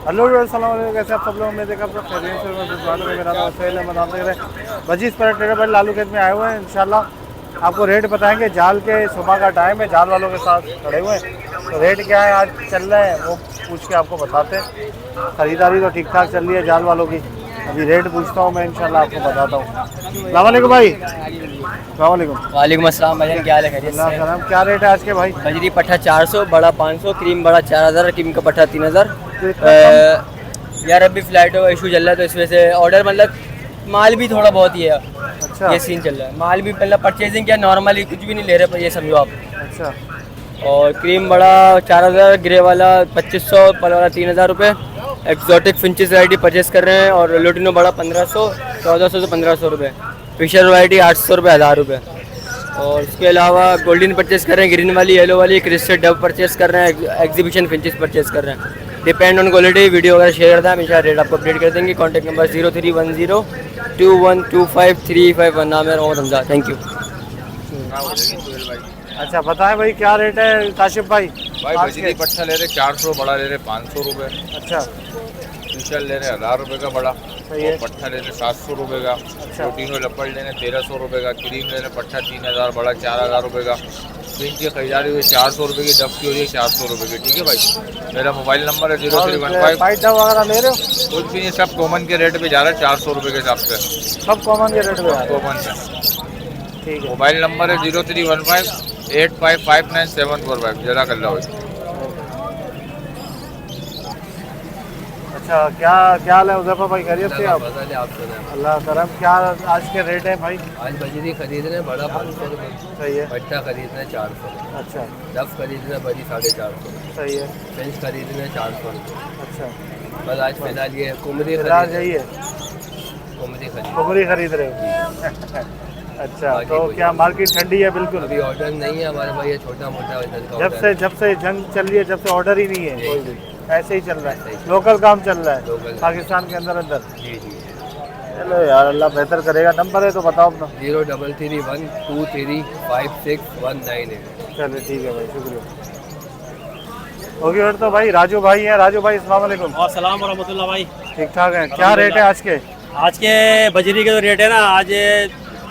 Hello अस्सलाम वालेकुम, कैसे आप सब लोग? मैं देखा आप खैरियत से, मैं दुकान में मेरा नाम सहेल अहमद, आप देख रहे हैं बजीज पर ट्रेडर भाई लालू खेत में आए हुए हैं। इंशाल्लाह आपको रेट बताएंगे। जाल के सुबह का टाइम है, जाल वालों के साथ खड़े हुए हैं, तो रेट क्या है आज चल रहे हैं वो पूछ के आपको बताते हैं। ख़रीदारी तो ठीक ठाक चल रही है जाल वालों की। अभी रेट पूछता हूँ मैं, इंशाल्लाह आपको बताता हूँ। अस्सलाम वालेकुम भाई। अस्सलाम वालेकुम। वालेकुम अस्सलाम भाईजान, क्या हाल है? खैरियत अल्लाह से? का नाम, क्या रेट है आज के भाई? बजरी पट्ठा 400, बड़ा 500, क्रीम बड़ा 4000, क्रीम का पट्ठा 3000। तो इतना कम? यार अभी फ्लाइट का इशू चल रहा है तो इस वजह से ऑर्डर मतलब माल भी थोड़ा बहुत ही है। अच्छा ये सीन चल रहा है, माल भी मतलब परचेजिंग क्या नॉर्मली कुछ भी नहीं ले रहे पर ये समझो आप। अच्छा और क्रीम बड़ा 4000, ग्रे वाला 2500, पल वाला 3000 रुपये। एक्जॉटिक फिंचेस वैरायटी परचेस कर रहे हैं। और लोटिनो बड़ा 1500, 1400 से 1500 रुपये। फिशर वैरायटी 800 रुपये, 1000 रुपये। और उसके अलावा गोल्डन परचेस कर रहे हैं, ग्रीन वाली, येलो वाली, क्रिस्टल डब परचेस कर रहे हैं, एग्जीबिशन फिंचेस परचेस कर रहे हैं। Depend on quality. वीडियो वगैरह शेयर करता है, हमेशा रेट आपको अपडेट कर देंगे। कॉन्टैक्ट नंबर 0310212535 नाम है मोहम्मद हमजा। Thank you. अच्छा बताएं भाई, क्या रेट है काशिफ भाई? भाई आज बजरी के? पट्टा ले रहे 400, बड़ा ले रहे 500 रुपये। अच्छा फिशर ले रहे 1000 रुपये का बड़ा। सही है। और पट्टा ले रहे 700 रुपये का। अच्छा। प्रोटीनो लपड़ ले रहे 1300 रुपये का। क्रीम ले रहे पट्टा 3000, बड़ा 4000 रुपये का। पिंक की खरीदारी हुई 400 रुपये की, डब की हो रही है 400 रुपये की। ठीक है भाई, मेरा मोबाइल नंबर है और 0315। पाइट डब वगैरह ले रहे हो? कुछ भी नहीं, सब कॉमन के रेट पे जा रहा है 400 रुपये के हिसाब से। सब कॉमन के रेट पे आ रहे कॉमन में। हैं। ठीक है। मोबाइल नंबर है 0315 8559 जरा कर लो। अच्छा क्या क्या हाल है उज़ैफा भाई, खैरियत से आप? आप सुनाएं। अल्लाह करम। क्या आज के रेट है भाई? आज बजरी खरीद रहे हैं बड़ा 500 रुपये, सही है। पट्टा खरीद रहे हैं 400, अच्छा डफ खरीद रहे हैं बड़ी 450, सही है। फिंच खरीद रहे हैं 400 रुपये। अच्छा बस आज फिलहाल ये कुमरी फिलहाल खरीद यही है, कुमरी खरीद। कुमरी खरीद रहे हो? अच्छा बाकी तो कुछ क्या मार्केट ठंडी है? बिल्कुल। अभी ऑर्डर नहीं है हमारे भाई, ये छोटा मोटा इधर का जब order से जंग चल रही है, जब से ऑर्डर ही नहीं है जी, कोई जी। भी, ऐसे ही चल रहा ऐसे है, ही। लोकल काम चल रहा है लोकल। पाकिस्तान के अंदर अंदर। है। जी जी। चलो यार, अल्लाह बेहतर करेगा। नंबर है तो बताओ अपना। 0331235198। चलो ठीक है भाई, शुक्रिया। ओके और तो भाई राजू भाई हैं। राजू भाई अस्सलाम वालेकुम। और सलाम वरहमतुल्लाह भाई। ठीक ठाक हैं? क्या रेट है आज के? आज के बजरी के जो रेट है ना, आज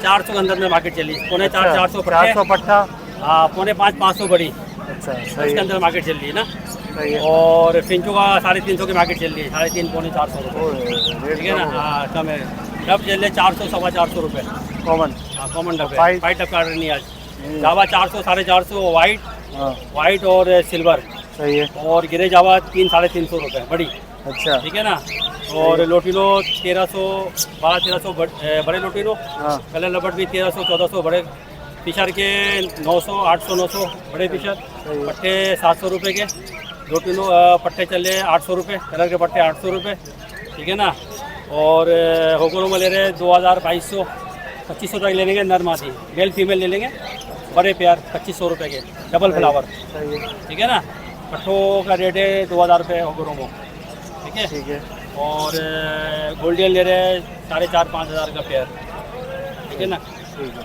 400 के अंदर में मार्केट चली, पौने 400 400 पट्टा। हाँ, पौने 500 बड़ी, अच्छा सही उसके है, अंदर मार्केट चल रही है ना। सही है। और फिंचो का 350 की मार्केट चल रही है, 350 पौने 400 रुपये। रेट ठीक है ना। हाँ कम है। डब चल रहे 400 सवा 400 रुपये। कॉमन। हाँ कॉमन डब है, वाइट? वाइट डब का ऑर्डर नहीं आज। जावा 400 450, वाइट हाँ वाइट और सिल्वर। सही है। और गिरे जावा 300-350 रुपये बड़ी। अच्छा ठीक है ना। और लोटिनो 1300, 1200-1300 बड़े लोटिनो। हाँ कलर लबट भी 1300-1400 बड़े। फिशर के 900, 800, 900 बड़े फिशर। सही है। पट्टे 700 रुपये के। लोटिनो पट्टे चल रहे 800 रुपये, कलर के पट्टे 800 रुपये। ठीक है ना। और होगरो में ले रहे 2000, 2200, 2500 तक ले लेंगे नर मादी। मेल फीमेल ले लेंगे बड़े प्यार 2500 रुपये के, डबल फ्लावर। सही है। ठीक है ना। पट्ठों का रेट है 2000 रुपये होगरो में। ठीक है। ठीक है। और गोल्डन ले रहे हैं 4500-5000 का पेयर। ठीक है ना। ठीक है,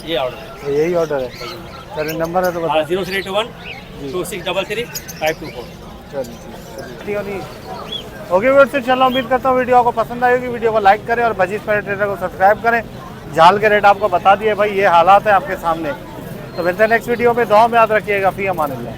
ये ऑर्डर तो यही ऑर्डर है। चलिए नंबर है तो बताओ। 0321 2633 524। चलिए ओके वीडियो से चलो, उम्मीद करता हूँ वीडियो आपको पसंद आएगी। वीडियो को लाइक करें और बजीज पर ट्रेडर को सब्सक्राइब करें। जाल के रेट आपको बता दिए भाई, ये हालात है आपके सामने। तो मिलते हैं नेक्स्ट वीडियो में। दुआ में याद रखिएगा। फी अमान अल्लाह।